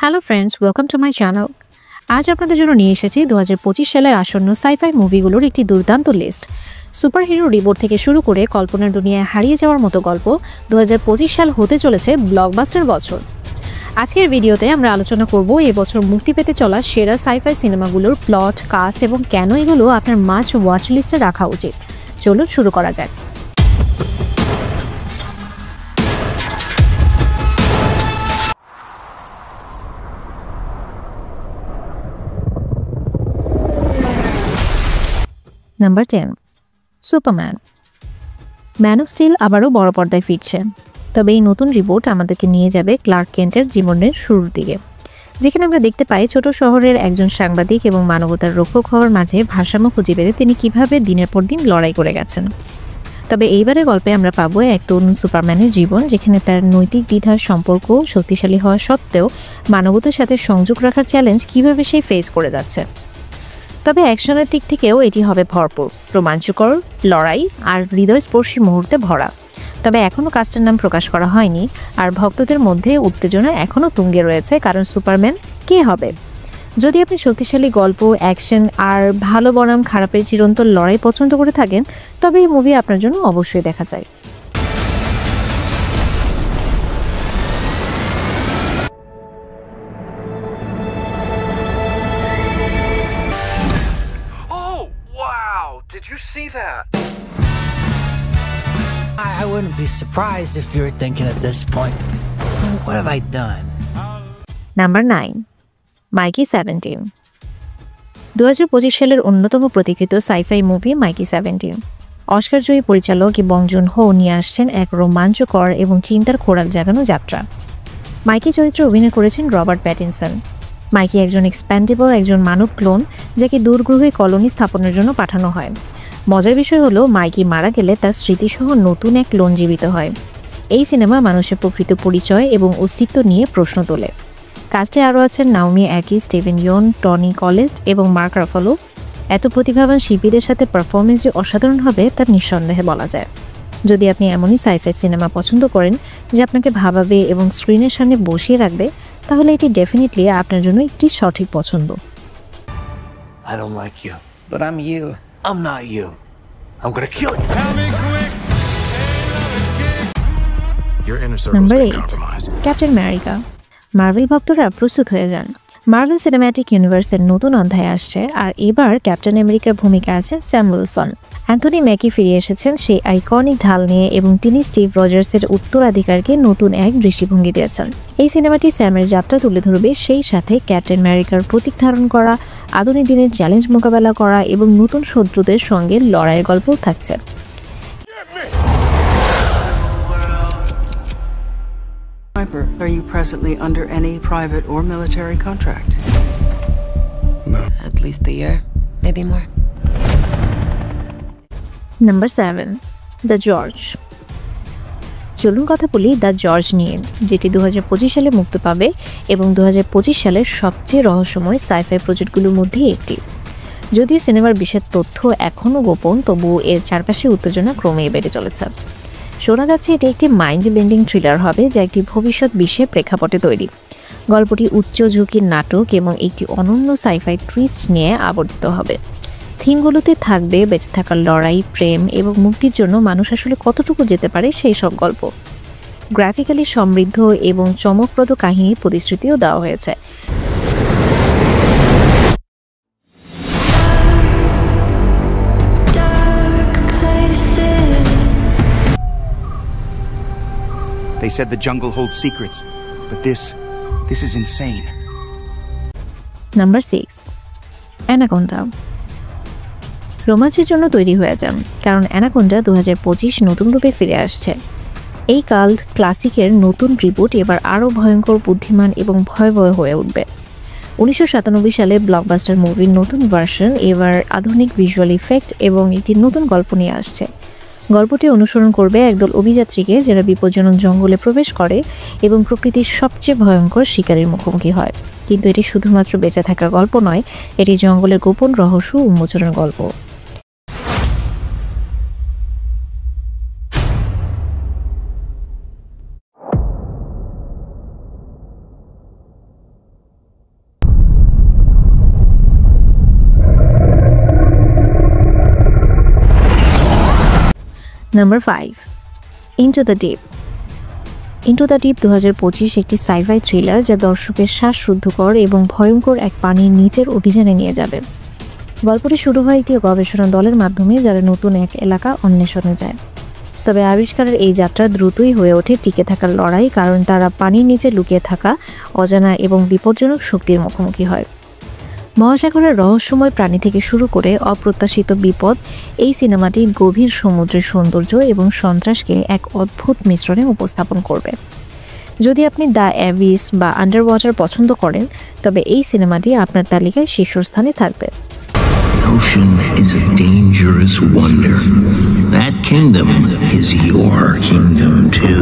Hello friends, welcome to my channel. আজ আপনাদের জন্য নিয়ে এসেছি 2025 সালের আসন্ন সাইফাই মুভিগুলোর একটি দুর্দান্ত লিস্ট। সুপারহিরো রিবোট থেকে শুরু করে কল্পনার দুনিয়ায় হারিয়ে যাওয়ার মতো গল্প 2025 সাল হতে চলেছে ব্লকবাস্টার বছর। আজকের ভিডিওতে আমরা আলোচনা করব এই বছর মুক্তি পেতে চলা সেরা সাইফাই সিনেমাগুলোর প্লট, কাস্ট এবং কেন এগুলো আপনার মাস্ট ওয়াচ লিস্টে রাখা উচিত। চলুন শুরু করা যাক। Number 10, Superman. Man of steel আবারও বড় পর্দায় ফিরছে, তবে এই নতুন রিপোর্ট আমাদেরকে নিয়ে যাবে ক্লার্ক কেন্টের জীবনের শুরুর দিকে, যেখানে আমরা দেখতে পাই ছোট শহরের একজন সাংবাদিক এবং মানবতার রক্ষক হওয়ার মাঝে ভারসাম্য খুঁজে পেতে তিনি কিভাবে দিনের পর দিন লড়াই করে গেছেন। তবে এইবারের গল্পে আমরা পাবো এক তরুণ সুপারম্যানের জীবন, যেখানে তার নৈতিক দ্বিধার সম্পর্ক শক্তিশালী হওয়া সত্ত্বেও মানবতার সাথে সংযোগ রাখার চ্যালেঞ্জ কিভাবে সে ফেস করে যাচ্ছে। তবে অ্যাকশনের দিক থেকেও এটি হবে ভরপুর, রোমাঞ্চকর লড়াই আর হৃদয়স্পর্শী মুহূর্তে ভরা। তবে এখনও কাস্টের নাম প্রকাশ করা হয়নি, আর ভক্তদের মধ্যে উত্তেজনা এখনও তুঙ্গে রয়েছে, কারণ সুপারম্যান কে হবে। যদি আপনি শক্তিশালী গল্প, অ্যাকশন আর ভালো বনাম খারাপের চিরন্তন লড়াই পছন্দ করে থাকেন, তবে এই মুভি আপনার জন্য অবশ্যই দেখা যায়। Did you see that? I wouldn't be surprised if you're thinking at this point, what have I done? Number 9, মাইকি 17। 2025 সালের অন্যতম প্রতীক্ষিত সাইফাই মুভি মাইকি 17 অস্কারজয়ী পরিচালক বং জুন হো নিয়ে আসছেন এক রোমাঞ্চকর এবং চিন্তার খোরাক জাগানো যাত্রা। মাইকি চরিত্রে অভিনয় করেছেন রবার্ট প্যাটিনসন। মাইকি একজন এক্সপ্যান্ডেবল একজন মানব ক্লোন, যাকে দূরগ্রহে কলোনি স্থাপনের জন্য পাঠানো হয়। মজার বিষয় হলো, মাইকি মারা গেলে তার স্মৃতিসহ নতুন এক ক্লোন জীবিত হয়। এই সিনেমা মানুষের প্রকৃত পরিচয় এবং অস্তিত্ব নিয়ে প্রশ্ন তোলে। কাস্টে আরও আছেন নাওমি অ্যাকি, স্টিভেন ইয়ন, টনি কলেট এবং মার্ক রাফালো। এত প্রতিভাবান শিল্পীদের সাথে পারফরমেন্স যে অসাধারণ হবে তা নিঃসন্দেহে বলা যায়। যদি আপনি এমনই সাইফাই সিনেমা পছন্দ করেন যে আপনাকে ভাবাবে এবং স্ক্রিনের সামনে বসিয়ে রাখবে, তাহলে এটি ডেফিনেটলি আপনার জন্য একটি সঠিক পছন্দ। I don't like you, but I'm you. I'm not you. I'm gonna kill you. Your inner circle's number been 8, compromised. Captain America. Marvel ভক্তরা প্রস্তুত হয়ে যান। মার্ভেল সিনেম্যাটিক ইউনিভার্সের নতুন অধ্যায় আসছে, আর এবার ক্যাপ্টেন আমেরিকার ভূমিকা আছে স্যাম উইলসন। অ্যান্থনি ম্যাকি ফিরে এসেছেন সেই আইকনিক ঢাল নিয়ে, এবং তিনি স্টিভ রজার্সের উত্তরাধিকারকে নতুন এক দৃষ্টিভঙ্গি দিয়েছেন। এই সিনেমাটি স্যামের যাত্রা তুলে ধরবে, সেই সাথে ক্যাপ্টেন আমেরিকার প্রতীক ধারণ করা, আধুনিক দিনের চ্যালেঞ্জ মোকাবেলা করা এবং নতুন শত্রুদের সঙ্গে লড়াইয়ের গল্পও থাকছে। Are you presently under any private or military contract? No. At least a year, maybe more. Number 7, the George. চলুন কথা বলি দ্য জর্জ নিয়ে, যেটি 2025 সালে মুক্তি পাবে এবং 2025 সালের সবচেয়ে রহস্যময় সাইফাই প্রজেক্টগুলোর মধ্যে একটি। যদিও সিনেমার বিশেষ তথ্য এখনও গোপন, তবুও এর চারপাশে উত্তেজনা ক্রমেই বেড়ে চলেছে। শোনা যাচ্ছে এটি একটি মাইন্ড বেন্ডিং থ্রিলার হবে, যা একটি ভবিষ্যৎ বিশ্বের প্রেক্ষাপটে তৈরি। গল্পটি উচ্চ ঝুঁকির নাটক এবং একটি অনন্য সাইফাই টুইস্ট নিয়ে আবর্তিত হবে। থিমগুলোতে থাকবে বেঁচে থাকার লড়াই, প্রেম এবং মুক্তির জন্য মানুষ আসলে কতটুকু যেতে পারে সেই সব গল্প। গ্রাফিক্যালি সমৃদ্ধ এবং চমকপ্রদ কাহিনীর প্রতিশ্রুতিও দেওয়া হয়েছে। They said the jungle holds secrets, but this is insane. Number 6, anaconda. রোমাঞ্চের জন্য তৈরি হয়ে যান, কারণ অ্যানাকোন্ডা 2025 নতুন রূপে ফিরে আসছে। এই কাল্ট ক্লাসিকের নতুন রিবুট এবার আরও ভয়ঙ্কর, বুদ্ধিমান এবং ভয়াবহ হয়ে উঠবে। 1997 সালে ব্লকবাস্টার মুভির নতুন ভার্সন এবার আধুনিক ভিজুয়াল ইফেক্ট এবং একটি নতুন গল্প নিয়ে আসছে। গল্পটি অনুসরণ করবে একদল অভিযাত্রীকে, যারা বিপজ্জনক জঙ্গলে প্রবেশ করে এবং প্রকৃতির সবচেয়ে ভয়ঙ্কর শিকারের মুখোমুখি হয়। কিন্তু এটি শুধুমাত্র বেঁচে থাকার গল্প নয়, এটি জঙ্গলের গোপন রহস্য উন্মোচনের গল্প। Number 5, into the deep. Into the deep 2025 একটি সাইফাই থ্রিলার যা দর্শকের শ্বাসরুদ্ধকর এবং ভয়ঙ্কর এক পানির নিচের অভিযানে নিয়ে যাবে। গল্পটি শুরু হয় একটি গবেষণা দলের মাধ্যমে যারা নতুন এক এলাকা অন্বেষণে যায়। তবে আবিষ্কারের এই যাত্রা দ্রুতই হয়ে ওঠে টিকে থাকার লড়াই, কারণ তারা পানির নিচে লুকিয়ে থাকা অজানা এবং বিপজ্জনক শক্তির মুখোমুখি হয়। মহাসাগরের রহস্যময় প্রাণী থেকে শুরু করে অপ্রত্যাশিত বিপদ, এই সিনেমাটি গভীর সমুদ্রের সৌন্দর্য এবং সন্ত্রাসকে এক অদ্ভুত মিশ্রণে উপস্থাপন করবে। যদি আপনি দ্য অ্যাবিস বা আন্ডার ওয়াটার পছন্দ করেন, তবে এই সিনেমাটি আপনার তালিকায় শীর্ষস্থানে থাকবে। The ocean is a dangerous wonder. That kingdom is your kingdom too.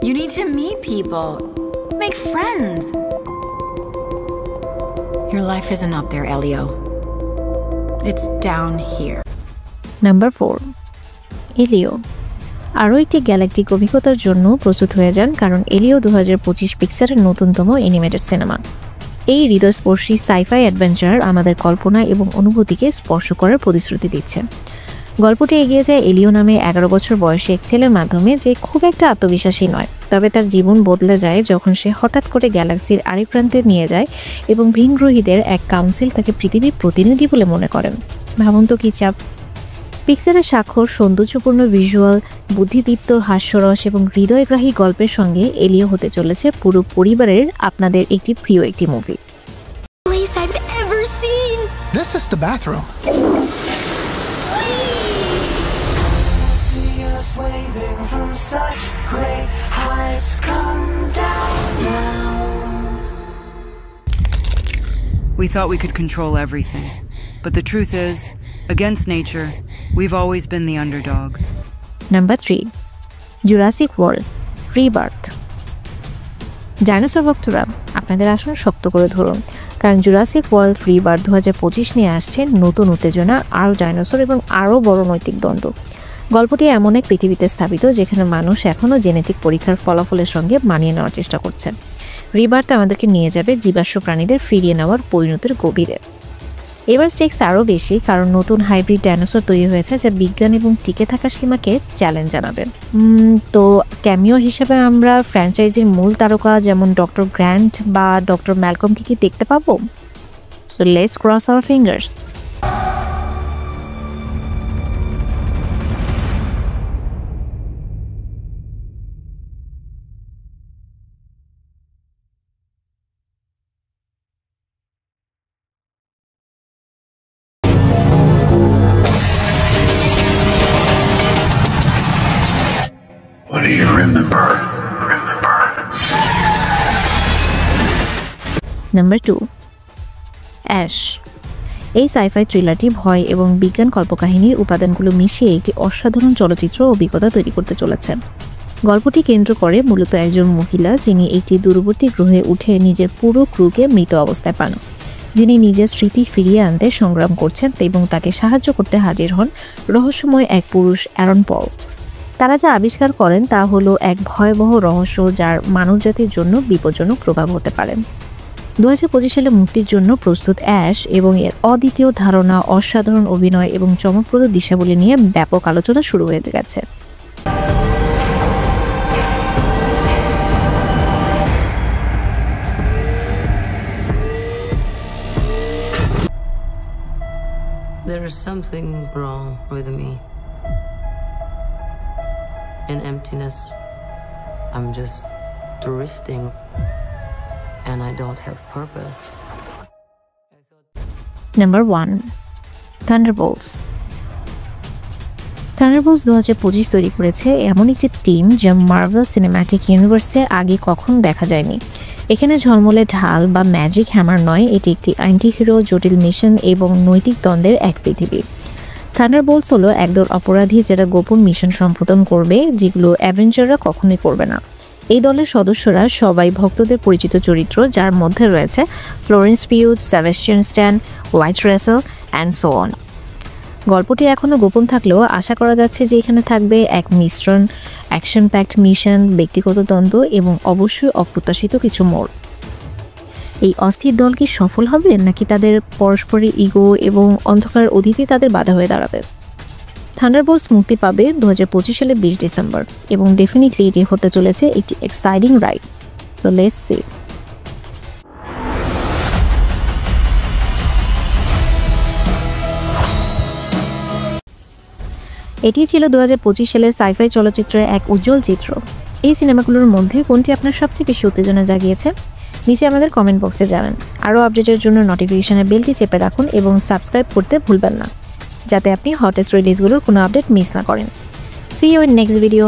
You need to meet people, make friends. Your life isn't up there, Elio. It's down here. Number 4, এলিও। আরও একটি গ্যালাকটিক অভিজ্ঞতার জন্য প্রস্তুত হয়ে যান, কারণ এলিও 2025 পিক্সারের নতুনতম অ্যানিমেটেড সিনেমা। এই হৃদয়স্পর্শী sci fi adventure আমাদের কল্পনা এবং অনুভূতিকে স্পর্শ করার প্রতিশ্রুতি দিচ্ছে। গল্পটি এগিয়ে যায় এলিও নামে 11 বছর বয়সী এক ছেলের মাধ্যমে, যে খুব একটা আত্মবিশ্বাসী নয়। তবে তার জীবন বদলে যায় যখন সে হঠাৎ করে গ্যালাক্সির আরেক প্রান্তে নিয়ে যায় এবং ভিনগ্রহীদের এক কাউন্সিল তাকে পৃথিবীর প্রতিনিধি বলে মনে করেন। ভাবুন তো কী চাপ! পিক্সারের স্বাক্ষর সৌন্দর্যপূর্ণ ভিজুয়াল, বুদ্ধিদীপ্ত হাস্যরস এবং হৃদয়গ্রাহী গল্পের সঙ্গে এলিও হতে চলেছে পুরো পরিবারের আপনাদের একটি প্রিয় একটি movie. Place I've ever seen. This is the bathroom. We thought we could control everything. But the truth is, against nature, we've always been the underdog. Number 3, Jurassic world rebirth. Dinosaur ভক্তরা আপনাদের আসন শক্ত করে ধরুন, কারণ Jurassic world rebirth 2025 নিয়ে আসছে নতুন উত্তেজনা, আরও ডাইনোসর এবং আরও বড় নৈতিক দ্বন্দ্ব। গল্পটি এমন এক পৃথিবীতে স্থাপিত যেখানে মানুষ এখনও জেনেটিক পরীক্ষার ফলাফলের সঙ্গে মানিয়ে নেওয়ার চেষ্টা করছেন। রিবার্থ আমাদেরকে নিয়ে যাবে জীবাশ্ম প্রাণীদের ফিরিয়ে নেওয়ার পরিণতির গভীরে। এবার স্টেক্স আরও বেশি, কারণ নতুন হাইব্রিড ডাইনোসর তৈরি হয়েছে যা বিজ্ঞান এবং টিকে থাকার সীমাকে চ্যালেঞ্জ জানাবে। তো ক্যামিও হিসেবে আমরা ফ্র্যাঞ্চাইজির মূল তারকা যেমন ডক্টর গ্র্যান্ট বা ডক্টর ম্যালকমকে কি দেখতে পাবো? So let's cross our fingers. What do you remember? Number 2, Ash. এই সাইফাই থ্রিলারটি ভয় এবং বিজ্ঞান কল্পকাহিনীর উপাদানগুলো মিশিয়ে একটি অসাধারণ চলচ্চিত্র অভিজ্ঞতা তৈরি করতে চলেছে। গল্পটি কেন্দ্র করে মূলত একজন মহিলা যিনি একটি দূরবর্তী গ্রহে উঠে নিজের পুরো ক্রুকে মৃত অবস্থায় পান, যিনি নিজের স্মৃতি ফিরিয়ে আনতে সংগ্রাম করছেন এবং তাকে সাহায্য করতে হাজির হন রহস্যময় এক পুরুষ অ্যারন পল। তারা যা আবিষ্কার করেন তা হলো এক ভয়াবহ রহস্য যার মানবজাতির জন্য বিপজ্জনক প্রভাব হতে পারে। 2025 সালে মুক্তির জন্য প্রস্তুত অ্যাশ এবং এর অদ্বিতীয় ধারণা, অসাধারণ অভিনয় এবং চমকপ্রদ দিশাবলী নিয়ে ব্যাপক আলোচনা শুরু হয়ে গেছে। There is something wrong with me. In emptiness, I'm just drifting, and I don't have purpose. Number 1, Thunderbolts. Thunderbolts 2025 তৈরি করেছে এমন একটি টিম যা মার্ভেল সিনেম্যাটিক ইউনিভার্সে আগে কখনো দেখা যায়নি। এখানে ঝলমলে ঢাল বা ম্যাজিক হ্যামার নয়, এটি একটি অ্যান্টি হিরো, জটিল মিশন এবং নৈতিক দ্বন্দ্বের এক পৃথিবী। থান্ডারবোল্টস হলো একদল অপরাধী যারা গোপন মিশন সম্পাদন করবে যেগুলো অ্যাভেঞ্জাররা কখনোই করবে না। এই দলের সদস্যরা সবাই ভক্তদের পরিচিত চরিত্র, যার মধ্যে রয়েছে Florence Pugh, Sebastian Stan, White Russell and so on. গল্পটি এখনও গোপন থাকলেও আশা করা যাচ্ছে যে এখানে থাকবে এক মিশ্রণ অ্যাকশন প্যাকড মিশন, ব্যক্তিগত দ্বন্দ্ব এবং অবশ্যই অপ্রত্যাশিত কিছু মোড়। এই অস্থির দল কি সফল হবে নাকি তাদের পরস্পরের ইগো এবং অন্ধকার অতীতে তাদের বাধা হয়ে দাঁড়াবে? থান্ডারবোল্টস মুক্তি পাবে 2025 সালে 20 ডিসেম্বর এবং ডেফিনেটলি এটি হতে চলেছে একটি exciting ride. So let's see. এটি ছিল 2025 সালের সাইফাই চলচ্চিত্রের এক উজ্জ্বল চিত্র। এই সিনেমাগুলোর মধ্যে কোনটি আপনার সবচেয়ে বেশি উত্তেজনা জাগিয়েছে? নিচে আমাদের কমেন্ট বক্সে জানান। আরও আপডেটের জন্য নোটিফিকেশনের বেলটি চেপে রাখুন এবং সাবস্ক্রাইব করতে ভুলবেন না, যাতে আপনি হটেস্ট রিলিজগুলোর কোনো আপডেট মিস না করেন। See you in next video.